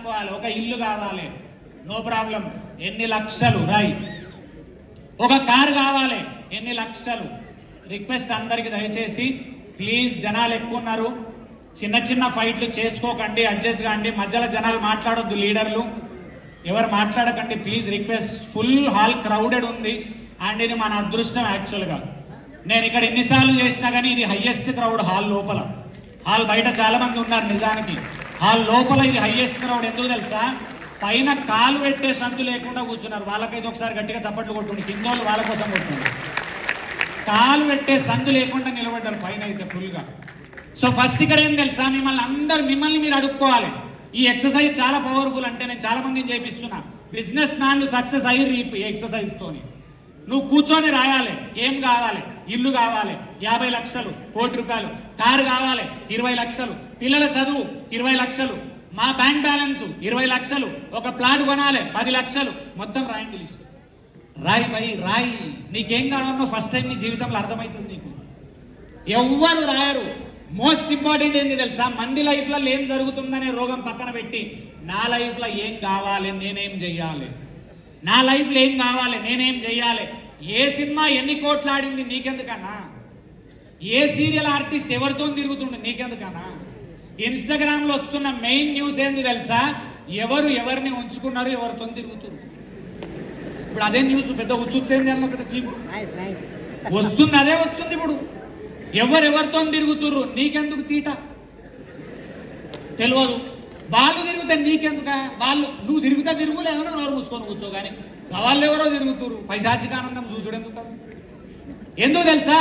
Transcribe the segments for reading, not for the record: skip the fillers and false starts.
రాసుకోవాలి. ఒక ఇల్లు కావాలి, నో ప్రాబ్లం, ఎన్ని లక్షలు రాయి. ఒక కారు కావాలి, ఎన్ని లక్షలు. రిక్వెస్ట్ అందరికి దయచేసి ప్లీజ్, జనాలు ఎక్కువ ఉన్నారు, చిన్న చిన్న ఫైట్లు చేసుకోకండి, అడ్జస్ట్ కాండి. మధ్యలో జనాలు మాట్లాడొద్దు, లీడర్లు ఎవరు మాట్లాడకండి please, request. Full hall crowded ఉంది అండ్ ఇది మన అదృష్టం యాక్చువల్గా. నేను ఇక్కడ ఎన్నిసార్లు చేసినా కానీ ఇది హైయెస్ట్ క్రౌడ్ హాల్ లోపల. హాల్ బయట చాలా మంది ఉన్నారు నిజానికి, హాల్ లోపల ఇది హైయెస్ట్ క్రౌడ్. ఎందుకు తెలుసా? పైన కాలు పెట్టే సందు లేకుండా కూర్చున్నారు. వాళ్ళకైతే ఒకసారి గట్టిగా చప్పట్లు కొట్టుండి, కిందోళ్ళు వాళ్ళ కోసం కొట్టుండి. కాలు పెట్టే సందు లేకుండా నిలబడ్డారు పైన అయితే ఫుల్గా. సో ఫస్ట్ ఇక్కడ ఏం తెలుసా, మిమ్మల్ని మీరు అడుక్కోవాలి. ఈ ఎక్సర్సైజ్ చాలా పవర్ఫుల్. అంటే నేను చాలా మందిని చేపిస్తున్నా, బిజినెస్ మ్యాన్లు సక్సెస్ అయ్యి ఈ ఎక్సర్సైజ్తోని. నువ్వు కూర్చొని రాయాలి, ఏం కావాలి? ఇల్లు కావాలి 50 లక్షలు, కోటి రూపాయలు. కారు కావాలి 20 లక్షలు, పిల్లల చదువు 20 లక్షలు, మా బ్యాంక్ బ్యాలెన్స్ 20 లక్షలు, ఒక ప్లాట్ కొనాలి 10 లక్షలు. మొత్తం రాయండి లిస్ట్. రాయి భయ్ రాయి. నీకేం కావాలన్నో ఫస్ట్ టైం నీ జీవితంలో అర్థమవుతుంది నీకు. ఎవ్వరు రాయరు. మోస్ట్ ఇంపార్టెంట్ ఏంటి తెలుసా? మంది లైఫ్లలో ఏం జరుగుతుందనే రోగం పక్కన పెట్టి, నా లైఫ్లో ఏం కావాలి, నేనేం చెయ్యాలి, నా లైఫ్లో ఏం కావాలి, నేనేం చెయ్యాలి. ఏ సినిమా ఎన్ని కోట్లు ఆడింది నీకెందుకన్నా? ఏ సీరియల్ ఆర్టిస్ట్ ఎవరితో తిరుగుతుండే నీకెందుకన్నా? ఇన్స్టాగ్రామ్లో వస్తున్న మెయిన్ న్యూస్ ఏంది తెలుసా? ఎవరు ఎవరిని ఉంచుకున్నారు, ఎవరితో తిరుగుతున్నారు. ఇప్పుడు అదే న్యూస్ పెద్ద ఉచ్చుచ్చేంది అన్న పెద్ద పీపుడు వస్తుంది, అదే వస్తుంది ఇప్పుడు. ఎవరెవరితో తిరుగుతుర్రు, నీకెందుకు తీట? తెలియదు. వాళ్ళు తిరిగితే నీకెందుక? నువ్వు తిరుగుతా తిరుగు, లేదన్నా నోరు మూసుకొని కూర్చో. కానీ వాళ్ళు ఎవరో తిరుగుతురు, పైశాచికానందం చూసుడెందుకు? ఎందుకు తెలుసా?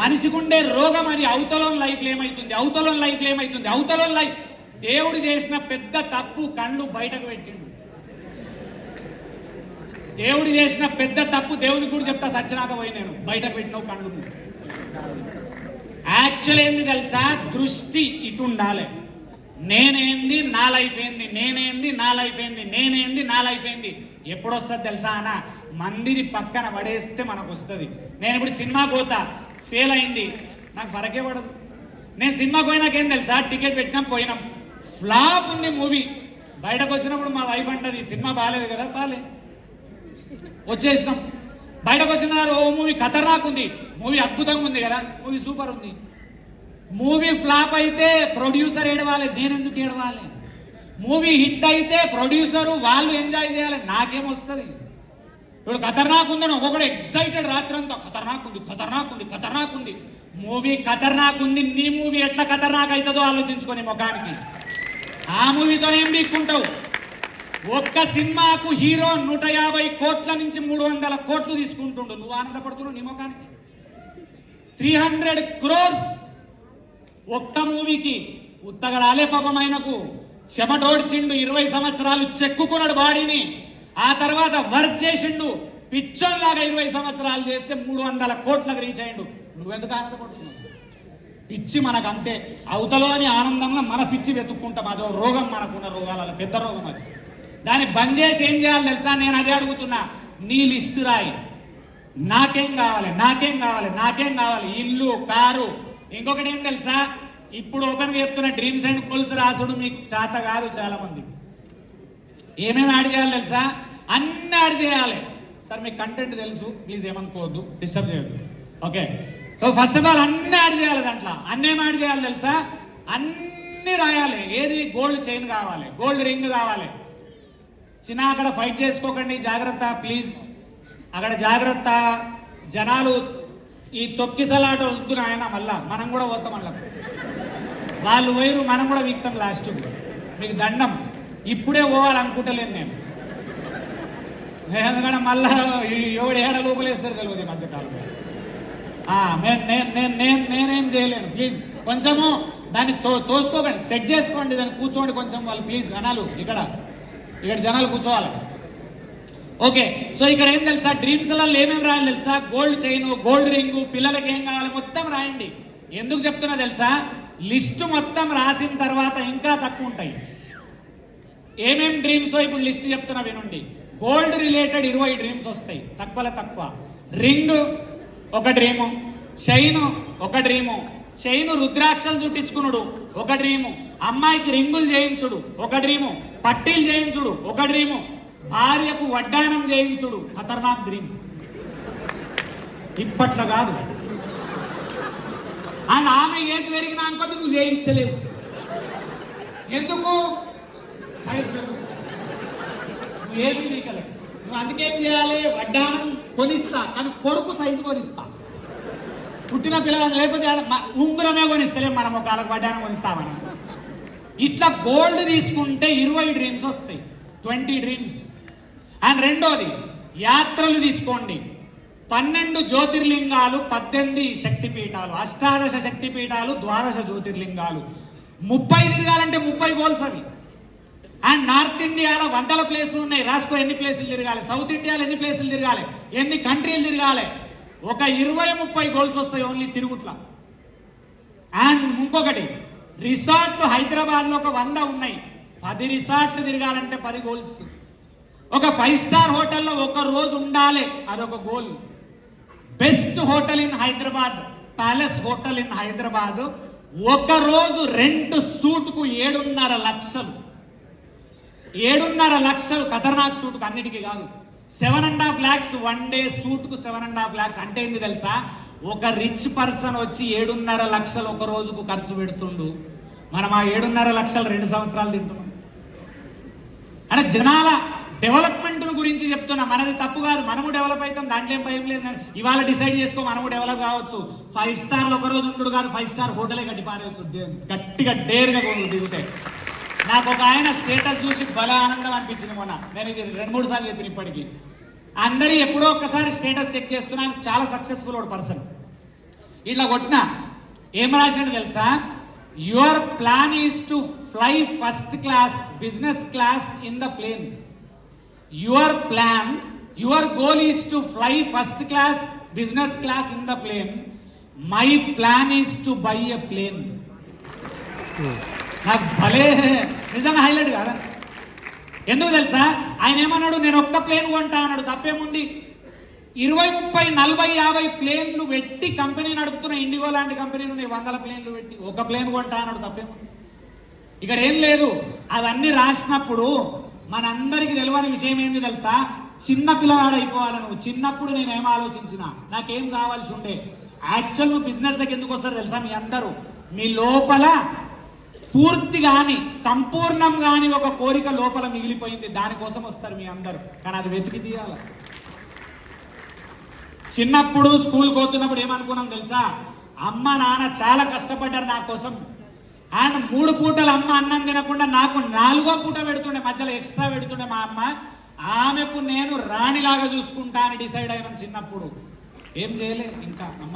మనిషికి ఉండే రోగం అది. అవతలోని లైఫ్లో ఏమైతుంది, అవతలోని లైఫ్లో ఏమైతుంది, అవతలోని లైఫ్. దేవుడు చేసిన పెద్ద తప్పు కళ్ళు బయటకు పెట్టిండు. దేవుడు చేసిన పెద్ద తప్పు దేవుడికి కూడా చెప్తా, సచ్చినాక పోయి నేను బయటకు పెట్టినావు కళ్ళు. యాక్చువల్ ఏంది తెలుసా? దృష్టి ఇటు ఉండాలి. నేనేంది, నా లైఫ్ ఏంది, నేనేంది, నా లైఫ్ ఏంది, నేనేంది, నా లైఫ్ ఏంది. ఎప్పుడు వస్తుంది తెలుసా అన్న? మందిది పక్కన పడేస్తే మనకు వస్తుంది. నేను ఇప్పుడు సినిమాకి పోతా, ఫెయిల్ అయింది, నాకు ఫరకే పడదు. నేను సినిమాకి పోయినాకేం తెలుసా? టికెట్ పెట్టినాం, పోయినాం, ఫ్లాప్ ఉంది మూవీ. బయటకు వచ్చినప్పుడు మా వైఫ్ అంటది, సినిమా బాగాలేదు కదా. బాలే, వచ్చేసినాం. బయటకు వచ్చిన ఓ మూవీ ఖతర్నాక్ ఉంది, మూవీ అద్భుతంగా ఉంది కదా, మూవీ సూపర్ ఉంది. మూవీ ఫ్లాప్ అయితే ప్రొడ్యూసర్ ఏడవాలి, నేనెందుకు ఏడవాలి? మూవీ హిట్ అయితే ప్రొడ్యూసరు వాళ్ళు ఎంజాయ్ చేయాలి, నాకేమొస్తుంది? ఇప్పుడు ఖతర్నాక్ ఉందని ఒక్కొక్కడు ఎక్సైటెడ్ రాత్రంతా, ఖతర్నాక్ ఉంది, ఖతర్నాక్ ఉంది, ఖతర్నాక్ ఉంది. మూవీ ఖతర్నాక్ ఉంది, నీ మూవీ ఎట్లా ఖతర్నాక్ అవుతుందో ఆలోచించుకొని ముఖానికి. ఆ మూవీతో ఏం బీక్కుంటావు? ఒక్క సినిమాకు హీరో 150 కోట్ల నుంచి 300 కోట్లు తీసుకుంటుండు. నువ్వు ఆనందపడుతున్నావు నీ ముఖానికి? 300 crores ఒక్క మూవీకి. ఉత్తగా రాలే పాపం ఆయనకు, చెమటోడ్చిండు, 20 సంవత్సరాలు చెక్కుకున్నాడు బాడీని. ఆ తర్వాత వర్క్ చేసిండు పిచ్చోల్లాగా. 20 సంవత్సరాలు చేస్తే 300 కోట్లకు రీచ్ అయ్యిండు. నువ్వెందుకు ఆనందపడుతున్నావు? పిచ్చి మనకు అంతే. అవతలోని ఆనందంగా మన పిచ్చి వెతుక్కుంటాం. అదో రోగం, మనకున్న రోగాలలో పెద్ద రోగం అది. దాన్ని బంద్ చేసి ఏం చేయాలి తెలుసా? నేను అదే అడుగుతున్నా. నీ లిస్టు రాయి. నాకేం కావాలి, నాకేం కావాలి, నాకేం కావాలి? ఇల్లు, కారు. ఇంకొకటి ఏం తెలుసా? ఇప్పుడు ఓపెన్గా చెప్తున్న, డ్రీమ్స్ అండ్ గోల్స్ రాసుడు మీకు చేత కాదు చాలా మంది. ఏమేమి యాడ్ చేయాలి తెలుసా? అన్ని యాడ్ చేయాలి. సార్ మీకు కంటెంట్ తెలుసు, ప్లీజ్ ఏమనుకోవద్దు, డిస్టర్బ్ చేయొద్దు. Okay, so first of all అన్ని యాడ్ చేయాలి. దాంట్లో అన్నేం యాడ్ చేయాలి తెలుసా? అన్ని రాయాలి. ఏది? గోల్డ్ చైన్ కావాలి, గోల్డ్ రింగ్ కావాలి. చిన్న అక్కడ ఫైట్ చేసుకోకండి, జాగ్రత్త ప్లీజ్. అక్కడ జాగ్రత్త. జనాలు ఈ తొక్కిసలాట వద్దు నాయన, మళ్ళా మనం కూడా పోతాం. మళ్ళా వాళ్ళు పోయిరు, మనం కూడా వీక్తాం లాస్ట్. మీకు దండం. ఇప్పుడే పోవాలనుకుంటలేను నేను. ఎందుకంటే మళ్ళా ఎవడు ఏడ లోపలేస్తారు తెలియదు ఈ మధ్యకాలంలో. నేనేం చేయలేను. ప్లీజ్ కొంచెము దాన్ని తోసుకోకండి, సెట్ చేసుకోండి, దాన్ని కూర్చోండి కొంచెం. వాళ్ళు ప్లీజ్ అనాలు ఇక్కడ జనాలు కూర్చోవాలి. ఓకే, సో ఇక్కడ ఏం తెలుసా? డ్రీమ్స్లలో ఏమేమి రాయాలి తెలుసా? గోల్డ్ చైన్, గోల్డ్ రింగు, పిల్లలకి ఏం కావాలి మొత్తం రాయండి. ఎందుకు చెప్తున్నా తెలుసా? లిస్టు మొత్తం రాసిన తర్వాత ఇంకా తక్కువ ఉంటాయి. ఏమేం డ్రీమ్స్ ఇప్పుడు లిస్ట్ చెప్తున్నా వినండి. గోల్డ్ రిలేటెడ్ 20 డ్రీమ్స్ వస్తాయి, తక్కువలో తక్కువ. రింగ్ ఒక డ్రీము, చైన్ ఒక డ్రీము, చైన్ రుద్రాక్షలు చుట్టించుకున్నాడు ఒక డ్రీము, అమ్మాయికి రింగులు చేయించుడు ఒక డ్రీము, పట్టీలు చేయించుడు ఒక డ్రీము, భార్యకు వడ్డానం చేయించుడు ఖతర్నాక్ డ్రీమ్. ఇప్పట్లో కాదు. అండ్ ఆమె ఏజ్ పెరిగినా అనుకోద్ది నువ్వు చేయించలేవు. ఎందుకు? సైజ్ నువ్వు ఏమీ నీకలేవు. నువ్వు అందుకేం చేయాలి? వడ్డానం కొనిస్తా కానీ కొడుకు సైజు కొనిస్తా. పుట్టిన పిల్లలను లేకపోతే ఉంగరమే కొనిస్తలే, మనం ఒక వాళ్ళకి వడ్డానం కొనిస్తామని. ఇట్లా గోల్డ్ తీసుకుంటే 20 డ్రీమ్స్ వస్తాయి, 20 డ్రీమ్స్. అండ్ రెండోది యాత్రలు తీసుకోండి. 12 జ్యోతిర్లింగాలు, 18 శక్తిపీఠాలు, 18 శక్తిపీఠాలు, 12 జ్యోతిర్లింగాలు. 30 తిరగాలంటే 30 గోల్స్ అవి. అండ్ నార్త్ ఇండియాలో 100 ప్లేసులు ఉన్నాయి, రాసుకో ఎన్ని ప్లేసులు తిరగాలి. సౌత్ ఇండియాలో ఎన్ని ప్లేసులు తిరగాలి, ఎన్ని కంట్రీలు తిరగాలి. ఒక 20-30 గోల్స్ వస్తాయి ఓన్లీ తిరుగుట్లా. అండ్ ఇంకొకటి రిసార్ట్లు హైదరాబాద్లో ఒక 100 ఉన్నాయి, 10 రిసార్ట్లు తిరగాలంటే 10 గోల్స్. ఒక 5 స్టార్ హోటల్లో ఒక రోజు ఉండాలి, అదొక goal. Best hotel in Hyderabad, palace hotel in Hyderabad, ఒక రోజు రెంట్ సూట్కు 7.5 లక్షలు. 7.5 లక్షలు ఖతర్నాక్ సూట్కు, అన్నిటికీ కాదు. 7.5 lakhs వన్ డే సూట్కు 7.5 lakhs అంటే ఏంది తెలుసా? ఒక రిచ్ పర్సన్ వచ్చి 7.5 లక్షలు ఒక రోజుకు ఖర్చు పెడుతుండు. మనం ఆ 7.5 లక్షలు 2 సంవత్సరాలు తింటున్నాం. అంటే జనాల డెవలప్మెంట్ గురించి చెప్తున్నా. మనది తప్పు కాదు, మనము డెవలప్ అవుతాం, దాంట్లో ఏం భయం లేదు. ఇవాళ డిసైడ్ చేసుకో, మనము డెవలప్ కావచ్చు. 5 స్టార్లు ఒక రోజు ఉంటుడు కాదు, 5 స్టార్ హోటలే కట్టి పారేయచ్చు గట్టిగా డేర్గా దిగుతాయి. నాకు ఒక ఆయన స్టేటస్ చూసి భలే ఆనందం అనిపించింది మొన్న. నేను ఇది 2-3 సార్లు చెప్పిన ఇప్పటికీ. అందరి ఎప్పుడో ఒక్కసారి స్టేటస్ చెక్ చేస్తున్నా, చాలా సక్సెస్ఫుల్ ఒక పర్సన్. ఇట్లా కొట్టినా ఏం రాశాడు తెలుసా? Your plan is to fly first class business class in the plane. Your plan, your goal is to fly first class business class in the plane. My plan is to buy a plane. నాకు భలే నిజంగా highlight కాదా? ఎందుకు తెలుసా? ఆయన ఏమన్నాడు, నేను ఒక్క ప్లేన్ కొంటా అన్నాడు. తప్పేముంది? 20, 30, 40, 50 ప్లేన్లు పెట్టి కంపెనీ నడుపుతున్న ఇండిగో లాంటి కంపెనీలు ఉన్నాయి, 100 ప్లేన్లు పెట్టి ఒక ప్లేన్ కొంటా అన్నాడు. తప్పేముంది? ఇక్కడ ఏం లేదు. అవన్నీ రాసినప్పుడు మనందరికి తెలియని విషయం ఏంది తెలుసా? చిన్న పిల్లవాడు అయిపోవాలి నువ్వు. చిన్నప్పుడు నేనేం ఆలోచించిన, నాకేం కావాల్సి ఉండే. యాక్చువల్ నువ్వు బిజినెస్ దగ్గర ఎందుకు వస్తారు తెలుసా? మీ అందరూ మీ లోపల పూర్తి కానీ సంపూర్ణం కానీ ఒక కోరిక లోపల మిగిలిపోయింది, దానికోసం వస్తారు మీ అందరూ. కానీ అది వెతికి తీయాలి. చిన్నప్పుడు స్కూల్కి పోతున్నప్పుడు ఏమనుకున్నాం తెలుసా? అమ్మ నాన్న చాలా కష్టపడ్డారు నా కోసం. ఆయన 3 పూటలు అమ్మ అన్నం తినకుండా నాకు 4వ పూట పెడుతుండే, మధ్యలో ఎక్స్ట్రా పెడుతుండే మా అమ్మ. ఆమెకు నేను రాణిలాగా చూసుకుంటా అని డిసైడ్ అయినాం చిన్నప్పుడు. ఏం చేయలే ఇంకా అమ్మ